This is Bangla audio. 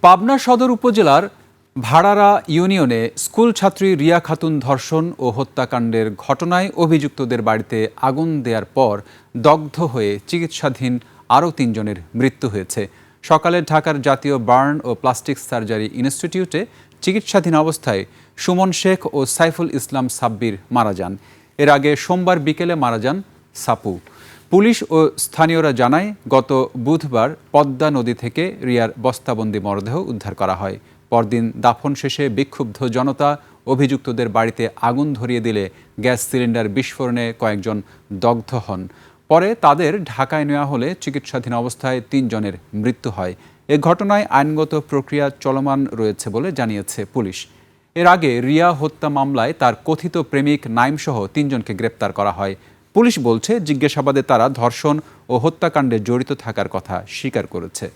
পাবনা সদর উপজেলার ভাড়ারা ইউনিয়নে স্কুল ছাত্রী রিয়া খাতুন ধর্ষণ ও হত্যাকাণ্ডের ঘটনায় অভিযুক্তদের বাড়িতে আগুন দেওয়ার পর দগ্ধ হয়ে চিকিৎসাধীন আরও ৩ জনের মৃত্যু হয়েছে। সকালে ঢাকার জাতীয় বার্ন ও প্লাস্টিক সার্জারি ইনস্টিটিউটে চিকিৎসাধীন অবস্থায় সুমন শেখ ও সাইফুল ইসলাম সাব্বির মারা যান। এর আগে সোমবার বিকেলে মারা যান সাপু। পুলিশ ও স্থানীয়রা জানায়, গত বুধবার পদ্মা নদী থেকে রিয়ার বস্তাবন্দি মরদেহ উদ্ধার করা হয়। পরদিন দাফন শেষে বিক্ষুব্ধ জনতা অভিযুক্তদের বাড়িতে আগুন ধরিয়ে দিলে গ্যাস সিলিন্ডার বিস্ফোরণে কয়েকজন দগ্ধ হন। পরে তাদের ঢাকায় নেওয়া হলে চিকিৎসাধীন অবস্থায় ৩ জনের মৃত্যু হয়। এ ঘটনায় আইনগত প্রক্রিয়া চলমান রয়েছে বলে জানিয়েছে পুলিশ। এর আগে রিয়া হত্যা মামলায় তার কথিত প্রেমিক নাইমসহ ৩ জনকে গ্রেপ্তার করা হয়। পুলিশ বলছে, জিজ্ঞাসাবাদে তারা ধর্ষণ ও হত্যাকাণ্ডে জড়িত থাকার কথা স্বীকার করেছে।